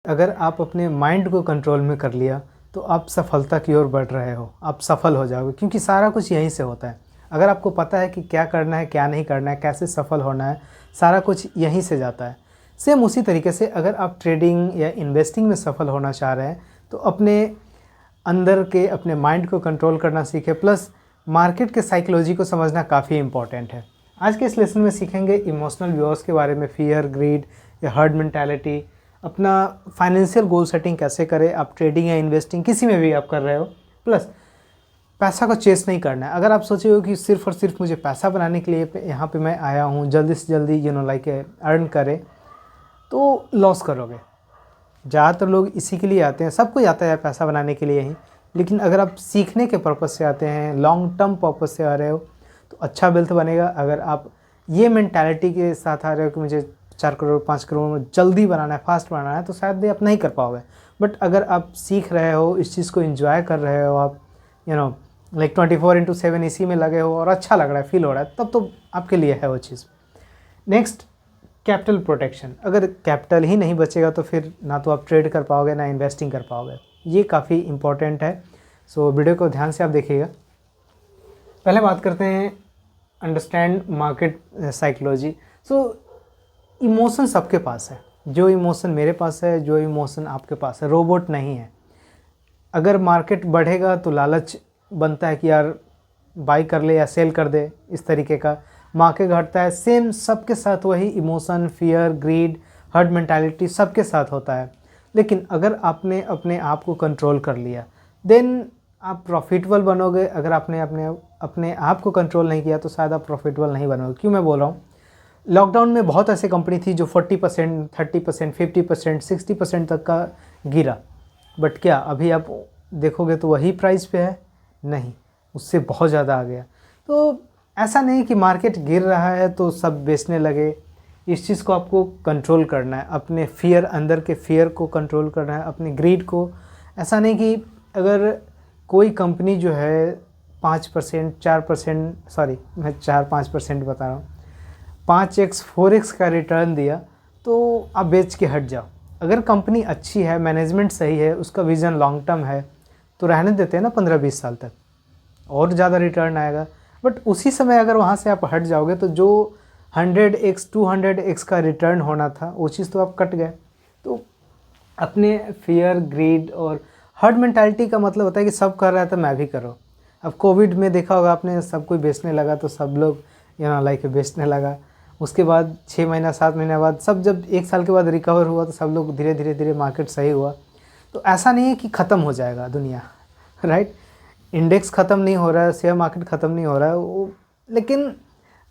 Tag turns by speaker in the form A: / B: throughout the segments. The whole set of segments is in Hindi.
A: अगर आप अपने माइंड को कंट्रोल में कर लिया तो आप सफलता की ओर बढ़ रहे हो, आप सफल हो जाओगे, क्योंकि सारा कुछ यहीं से होता है। अगर आपको पता है कि क्या करना है, क्या नहीं करना है, कैसे सफल होना है, सारा कुछ यहीं से जाता है। सेम उसी तरीके से अगर आप ट्रेडिंग या इन्वेस्टिंग में सफल होना चाह रहे हैं तो अपने अंदर के अपने माइंड को कंट्रोल करना सीखें, प्लस मार्केट के साइकोलॉजी को समझना काफ़ी इंपॉर्टेंट है। आज के इस लेसन में सीखेंगे इमोशनल व्यूअर्स के बारे में, फियर, ग्रीड या हर्ड मेंटालिटी, अपना फाइनेंशियल गोल सेटिंग कैसे करें, आप ट्रेडिंग या इन्वेस्टिंग किसी में भी आप कर रहे हो, प्लस पैसा को चेस नहीं करना है। अगर आप सोचे हो कि सिर्फ और सिर्फ मुझे पैसा बनाने के लिए यहाँ पे मैं आया हूँ, जल्दी से जल्दी अर्न करें, तो लॉस करोगे। ज़्यादातर लोग इसी के लिए आते हैं, सबको आता है पैसा बनाने के लिए ही, लेकिन अगर आप सीखने के पर्पज़ से आते हैं, लॉन्ग टर्म पर्पज़ से आ रहे हो, तो अच्छा वेल्थ बनेगा। अगर आप ये मेंटालिटी के साथ आ रहे हो कि मुझे 4 करोड़ 5 करोड़ में जल्दी बनाना है, फास्ट बनाना है, तो शायद आप नहीं कर पाओगे। बट अगर आप सीख रहे हो, इस चीज़ को एंजॉय कर रहे हो, आप 24/7 इसी में लगे हो और अच्छा लग रहा है, फील हो रहा है, तब तो आपके लिए है वो चीज़। Next, capital protection. अगर कैपिटल ही नहीं बचेगा तो फिर ना तो आप ट्रेड कर पाओगे, ना इन्वेस्टिंग कर पाओगे। ये काफ़ी इंपॉर्टेंट है, सो वीडियो को ध्यान से आप देखिएगा। पहले बात करते हैं अंडरस्टैंड मार्केट साइकोलॉजी। सो इमोशन सबके पास है, जो इमोशन मेरे पास है, जो इमोशन आपके पास है, रोबोट नहीं है। अगर मार्केट बढ़ेगा तो लालच बनता है कि यार बाई कर ले या सेल कर दे, इस तरीके का। मार्केट घटता है, सेम सबके साथ वही emotion, fear, greed, herd mentality सबके साथ होता है। लेकिन अगर आपने अपने आप को कंट्रोल कर लिया, देन आप प्रॉफिटेबल बनोगे। अगर आपने अपने आप को कंट्रोल नहीं किया तो शायद आप प्रॉफिटेबल नहीं बनोगे। क्यों मैं बोल रहा हूँ, लॉकडाउन में बहुत ऐसे कंपनी थी जो 40%, 30%, 50%, 60% तक का गिरा, बट क्या अभी आप देखोगे तो वही प्राइस पे है? नहीं, उससे बहुत ज़्यादा आ गया। तो ऐसा नहीं कि मार्केट गिर रहा है तो सब बेचने लगे। इस चीज़ को आपको कंट्रोल करना है, अपने फियर, अंदर के फियर को कंट्रोल करना है, अपने ग्रीड को। ऐसा नहीं कि अगर कोई कंपनी जो है 5%, 4%, सॉरी मैं 4-5% बता रहा हूँ, 5x 4x का रिटर्न दिया तो आप बेच के हट जाओ। अगर कंपनी अच्छी है, मैनेजमेंट सही है, उसका विज़न लॉन्ग टर्म है, तो रहने देते हैं ना 15-20 साल तक, और ज़्यादा रिटर्न आएगा। बट उसी समय अगर वहाँ से आप हट जाओगे तो जो 100x 200x का रिटर्न होना था, वो चीज़ तो आप कट गए। तो अपने फियर, ग्रीड और हर्ड मेंटालिटी का मतलब होता है कि सब कर रहा है तो मैं भी करो। अब कोविड में देखा होगा आपने, सब कोई बेचने लगा तो सब लोग बेचने लगा। उसके बाद 6 महीना 7 महीने बाद सब, जब 1 साल के बाद रिकवर हुआ तो सब लोग धीरे धीरे धीरे मार्केट सही हुआ। तो ऐसा नहीं है कि ख़त्म हो जाएगा दुनिया, राइट? इंडेक्स ख़त्म नहीं हो रहा है, शेयर मार्केट ख़त्म नहीं हो रहा है वो, लेकिन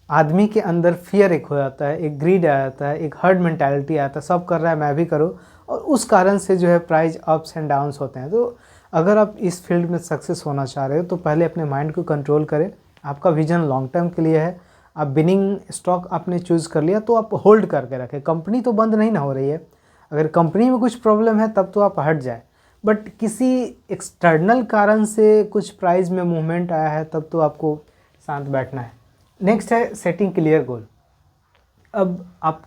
A: आदमी के अंदर फियर एक हो जाता है, एक ग्रीड आ जाता है, एक हर्ड मेंटालिटी आता है, सब कर रहा है मैं भी करूँ, और उस कारण से जो है प्राइस अप्स एंड डाउन्स होते हैं। तो अगर आप इस फील्ड में सक्सेस होना चाह रहे हो तो पहले अपने माइंड को कंट्रोल करें। आपका विजन लॉन्ग टर्म के लिए है, आप बिनिंग स्टॉक आपने चूज़ कर लिया तो आप होल्ड करके रखें। कंपनी तो बंद नहीं ना हो रही है, अगर कंपनी में कुछ प्रॉब्लम है तब तो आप हट जाए, बट किसी एक्सटर्नल कारण से कुछ प्राइस में मूवमेंट आया है तब तो आपको शांत बैठना है। नेक्स्ट है सेटिंग क्लियर गोल। अब आप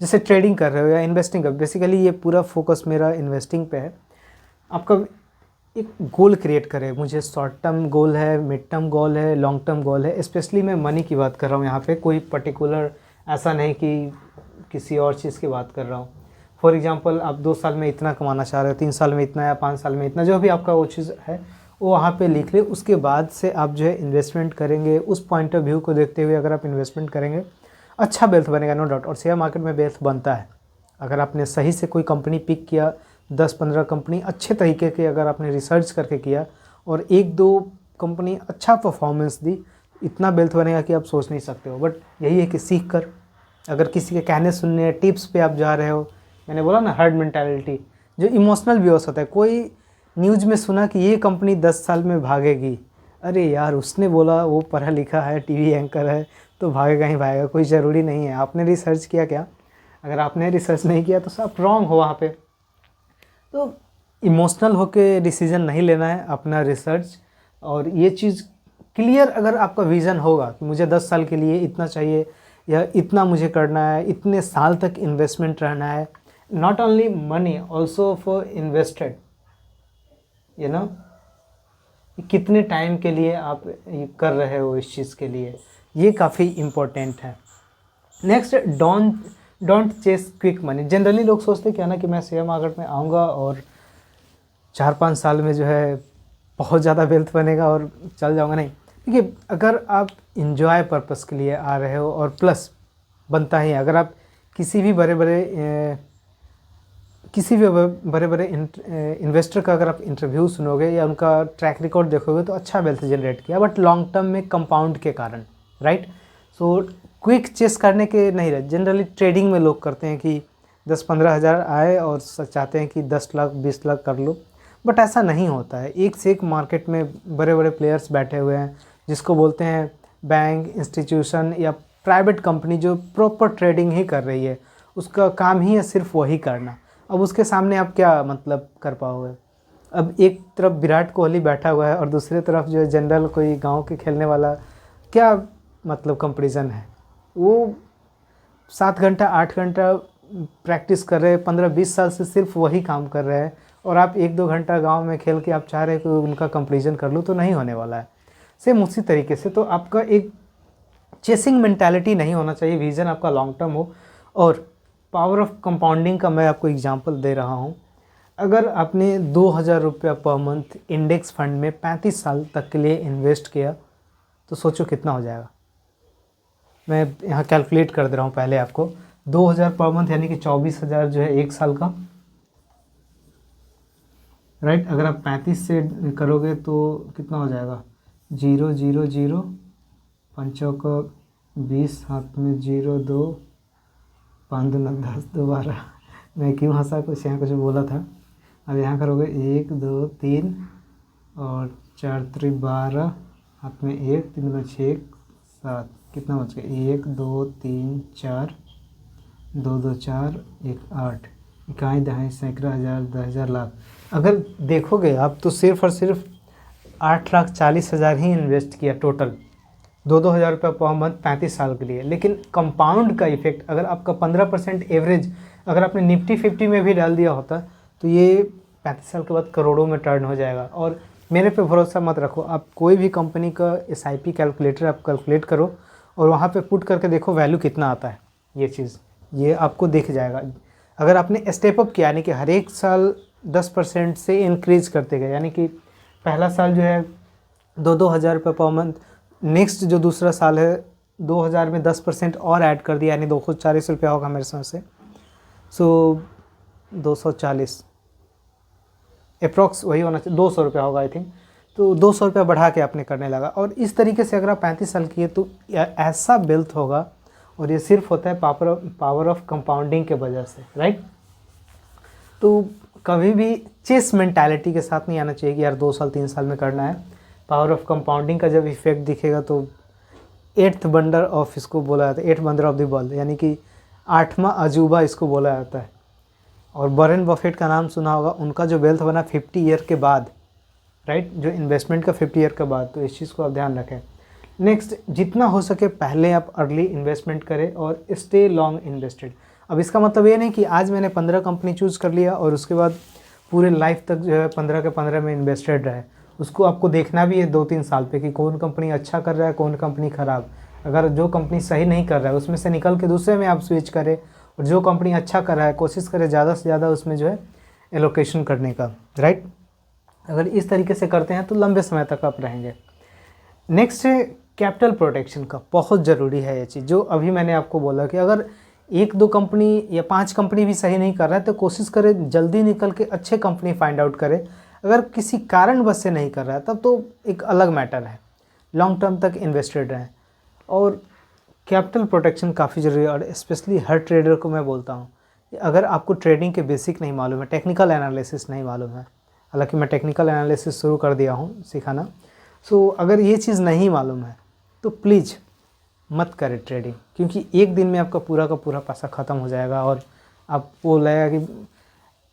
A: जैसे ट्रेडिंग कर रहे हो या इन्वेस्टिंग कर, बेसिकली ये पूरा फोकस मेरा इन्वेस्टिंग पे है। आपका एक गोल क्रिएट करें, मुझे शॉर्ट टर्म गोल है, मिड टर्म गोल है, लॉन्ग टर्म गोल है। स्पेशली मैं मनी की बात कर रहा हूँ यहाँ पे, कोई पर्टिकुलर ऐसा नहीं कि किसी और चीज़ की बात कर रहा हूँ। फॉर एग्जांपल, आप 2 साल में इतना कमाना चाह रहे हो, 3 साल में इतना या 5 साल में इतना, जो भी आपका वो चीज़ है वो वहाँ पे लिख ले। उसके बाद से आप जो है इन्वेस्टमेंट करेंगे, उस पॉइंट ऑफ व्यू को देखते हुए अगर आप इन्वेस्टमेंट करेंगे, अच्छा वेल्थ बनेगा, नो डाउट। और शेयर मार्केट में वेल्थ बनता है अगर आपने सही से कोई कंपनी पिक किया, 10-15 कंपनी अच्छे तरीके के अगर आपने रिसर्च करके किया और 1-2 कंपनी अच्छा परफॉर्मेंस दी, इतना वेल्थ बनेगा कि आप सोच नहीं सकते हो। बट यही है कि सीख कर, अगर किसी के कहने सुनने, टिप्स पे आप जा रहे हो, मैंने बोला ना हर्ड मेंटालिटी, जो इमोशनल व्यूअर्स होता है। कोई न्यूज़ में सुना कि ये कंपनी 10 साल में भागेगी, अरे यार उसने बोला, वो पढ़ा लिखा है, टीवी एंकर है, तो भागेगा ही भागेगा, कोई ज़रूरी नहीं है। आपने रिसर्च किया क्या? अगर आपने रिसर्च नहीं किया तो सब रॉन्ग हो वहाँ पे। तो इमोशनल होके डिसीजन नहीं लेना है, अपना रिसर्च और ये चीज़ क्लियर। अगर आपका विज़न होगा कि मुझे 10 साल के लिए इतना चाहिए या इतना मुझे करना है, इतने साल तक इन्वेस्टमेंट रहना है, not only money also for invested, you know, कितने टाइम के लिए आप ये कर रहे हो इस चीज़ के लिए, ये काफ़ी इम्पोर्टेंट है। Next, don't chase quick money. Generally लोग सोचते क्या ना कि मैं शेयर मार्केट में आऊँगा और 4-5 साल में जो है बहुत ज़्यादा वेल्थ बनेगा और चल जाऊँगा। नहीं, देखिए, अगर आप इंजॉय पर्पस के लिए आ रहे हो और प्लस बनता ही है, अगर आप किसी भी बड़े बड़े इन्वेस्टर का अगर आप इंटरव्यू सुनोगे या उनका ट्रैक रिकॉर्ड देखोगे तो अच्छा वेल्थ जनरेट किया, बट लॉन्ग टर्म में कंपाउंड के कारण, राइट। सो क्विक चेस करने के नहीं रहे। जनरली ट्रेडिंग में लोग करते हैं कि 10-15 हज़ार आए और चाहते हैं कि 10 लाख 20 लाख कर लो, बट ऐसा नहीं होता है। एक से एक मार्केट में बड़े बड़े प्लेयर्स बैठे हुए हैं, जिसको बोलते हैं बैंक, इंस्टीट्यूशन या प्राइवेट कंपनी, जो प्रॉपर ट्रेडिंग ही कर रही है, उसका काम ही है सिर्फ वही करना। अब उसके सामने आप क्या मतलब कर पाओगे। अब एक तरफ विराट कोहली बैठा हुआ है और दूसरी तरफ जो है जनरल कोई गांव के खेलने वाला, क्या मतलब कंपैरिजन है। वो 7 घंटा 8 घंटा प्रैक्टिस कर रहे हैं, 15-20 साल से सिर्फ वही काम कर रहे हैं, और आप 1-2 घंटा गांव में खेल के आप चाह रहे हैं कि उनका कंपैरिजन कर लूँ, तो नहीं होने वाला है। सेम उसी तरीके से तो आपका एक चेसिंग मेंटालिटी नहीं होना चाहिए, विज़न आपका लॉन्ग टर्म हो। और पावर ऑफ कंपाउंडिंग का मैं आपको एग्जांपल दे रहा हूँ। अगर आपने 2000 रुपया पर मंथ इंडेक्स फंड में 35 साल तक के लिए इन्वेस्ट किया, तो सोचो कितना हो जाएगा। मैं यहाँ कैलकुलेट कर दे रहा हूँ पहले आपको। 2000 पर मंथ यानी कि 24,000 जो है 1 साल का, राइट। अगर आप 35 से करोगे तो कितना हो जाएगा, 0 0 0 5 20, हाथ में 0 2 5 9 10 12। मैं क्यों हंसा, कुछ यहाँ कुछ बोला था। अब यहाँ करोगे 1 2 3 और 4 3 12, हाथ में 1 3 2 6 7, कितना बच गया, 1 2 3 4 2 2 4 1 8, इकाई दहाई सैकड़ा हज़ार 10,000 लाख। अगर देखोगे आप तो सिर्फ और सिर्फ 8,40,000 ही इन्वेस्ट किया टोटल, 2-2 हज़ार रुपये पर मंथ 35 साल के लिए। लेकिन कंपाउंड का इफेक्ट अगर आपका 15% एवरेज अगर आपने निफ्टी 50 में भी डाल दिया होता, तो ये 35 साल के बाद करोड़ों में टर्न हो जाएगा। और मेरे पे भरोसा मत रखो, आप कोई भी कंपनी का SIP कैलकुलेटर आप कैलकुलेट करो और वहाँ पे पुट करके देखो वैल्यू कितना आता है। ये चीज़ ये आपको दिख जाएगा। अगर आपने स्टेप अप किया, यानी कि हर एक साल 10% से इंक्रीज़ करते गए, यानी कि पहला साल जो है 2-2 हज़ार रुपये पर मंथ, नेक्स्ट जो दूसरा साल है 2000 में 10% और ऐड कर दिया, यानी 240 रुपया होगा मेरे समझ से। सो 240 अप्रॉक्स वही होना चाहिए, 200 रुपया होगा आई थिंक। तो 200 रुपया बढ़ा के आपने करने लगा, और इस तरीके से अगर आप 35 साल किए तो ऐसा वेल्थ होगा। और ये सिर्फ होता है पावर ऑफ कंपाउंडिंग के वजह से, राइट। तो कभी भी चेस मेंटालिटी के साथ नहीं आना चाहिए कि यार 2 साल 3 साल में करना है। पावर ऑफ कंपाउंडिंग का जब इफेक्ट दिखेगा तो 8th वंडर ऑफ इसको बोला जाता है, 8th wonder of the world, यानी कि 8वां अजूबा इसको बोला जाता है। और वॉरेन बफेट का नाम सुना होगा, उनका जो वेल्थ बना 50 ईयर के बाद, राइट, जो इन्वेस्टमेंट का 50 ईयर के बाद। तो इस चीज़ को आप ध्यान रखें। नेक्स्ट, जितना हो सके पहले आप अर्ली इन्वेस्टमेंट करें और स्टे लॉन्ग इन्वेस्टेड। अब इसका मतलब ये नहीं कि आज मैंने 15 कंपनी चूज़ कर लिया और उसके बाद पूरे लाइफ तक जो है 15 के 15 में इन्वेस्टेड रहे। उसको आपको देखना भी है 2-3 साल पे कि कौन कंपनी अच्छा कर रहा है, कौन कंपनी ख़राब। अगर जो कंपनी सही नहीं कर रहा है उसमें से निकल के दूसरे में आप स्विच करें, और जो कंपनी अच्छा कर रहा है कोशिश करें ज़्यादा से ज़्यादा उसमें जो है एलोकेशन करने का, राइट। अगर इस तरीके से करते हैं तो लंबे समय तक आप रहेंगे। नेक्स्ट है कैपिटल प्रोटेक्शन का, बहुत ज़रूरी है ये चीज़। जो अभी मैंने आपको बोला कि अगर 1-2 कंपनी या 5 कंपनी भी सही नहीं कर रहा है तो कोशिश करें जल्दी निकल के अच्छे कंपनी फाइंड आउट करें। अगर किसी कारणवश से नहीं कर रहा है तब तो एक अलग मैटर है, लॉन्ग टर्म तक इन्वेस्टेड रहें। और कैपिटल प्रोटेक्शन काफ़ी ज़रूरी है, और स्पेशली हर ट्रेडर को मैं बोलता हूँ कि अगर आपको ट्रेडिंग के बेसिक नहीं मालूम है, टेक्निकल एनालिसिस नहीं मालूम है, हालांकि मैं टेक्निकल एनालिसिस शुरू कर दिया हूँ सिखाना। सो अगर ये चीज़ नहीं मालूम है तो प्लीज़ मत करें ट्रेडिंग, क्योंकि एक दिन में आपका पूरा का पूरा पैसा ख़त्म हो जाएगा। और आपको लगेगा कि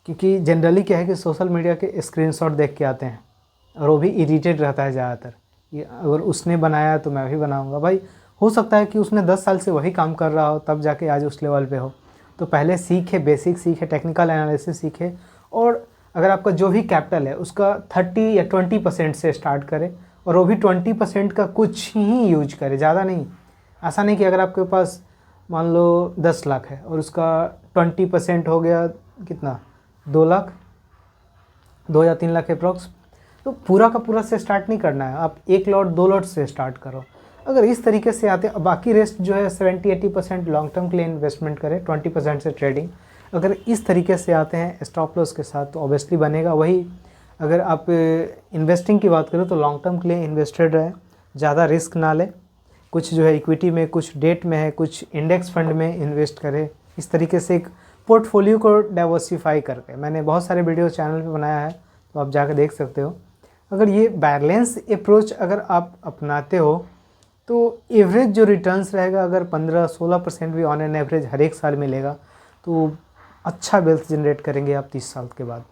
A: क्योंकि जनरली क्या है कि सोशल मीडिया के स्क्रीनशॉट देख के आते हैं और वो भी इरिटेट रहता है ज़्यादातर, ये अगर उसने बनाया तो मैं भी बनाऊंगा। भाई हो सकता है कि उसने 10 साल से वही काम कर रहा हो तब जाके आज उस लेवल पे हो, तो पहले सीखे, बेसिक सीखे, टेक्निकल एनालिसिस सीखे, और अगर आपका जो भी कैपिटल है उसका 30 या 20% से स्टार्ट करें, और वो भी 20% का कुछ ही यूज करें, ज़्यादा नहीं। ऐसा नहीं कि अगर आपके पास मान लो 10 लाख है और उसका 20% हो गया कितना, 2 लाख, 2 या 3 लाख अप्रॉक्स, तो पूरा का पूरा से स्टार्ट नहीं करना है, आप 1 लॉट 2 लॉट से स्टार्ट करो। अगर इस तरीके से आते हैं, बाकी रेस्ट जो है 70-80% लॉन्ग टर्म के लिए इन्वेस्टमेंट करें, 20% से ट्रेडिंग। अगर इस तरीके से आते हैं स्टॉप लॉस के साथ तो ऑब्वियसली बनेगा। वही अगर आप इन्वेस्टिंग की बात करें तो लॉन्ग टर्म के लिए इन्वेस्टेड रहें, ज़्यादा रिस्क ना लें, कुछ जो है इक्विटी में, कुछ डेट में है, कुछ इंडेक्स फंड में इन्वेस्ट करें। इस तरीके से एक पोर्टफोलियो को डाइवर्सिफाई करके मैंने बहुत सारे वीडियो चैनल पे बनाया है, तो आप जाकर देख सकते हो। अगर ये बैलेंस अप्रोच अगर आप अपनाते हो तो एवरेज जो रिटर्न्स रहेगा, अगर 15-16% भी ऑन एन एवरेज हर एक साल मिलेगा, तो अच्छा वेल्थ जनरेट करेंगे आप 30 साल के बाद,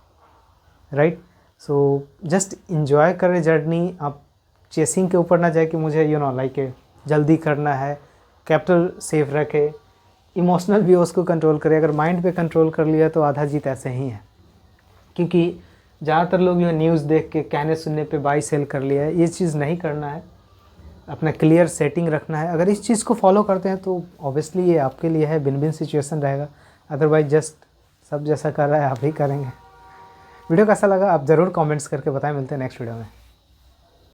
A: राइट। सो जस्ट इंजॉय करें जर्नी, आप चेसिंग के ऊपर ना जाए कि मुझे लाइक जल्दी करना है। कैपिटल सेफ रखे, इमोशनल भी उसको कंट्रोल करें। अगर माइंड पे कंट्रोल कर लिया तो आधा जीत ऐसे ही है, क्योंकि ज़्यादातर लोग जो न्यूज़ देख के कहने सुनने पे बाई सेल कर लिया है, ये चीज़ नहीं करना है। अपना क्लियर सेटिंग रखना है। अगर इस चीज़ को फॉलो करते हैं तो ऑब्वियसली ये आपके लिए है, विन विन सिचुएशन रहेगा। अदरवाइज जस्ट सब जैसा कर रहा है आप ही करेंगे। वीडियो कैसा लगा आप ज़रूर कमेंट्स करके बताएं। मिलते हैं नेक्स्ट वीडियो में।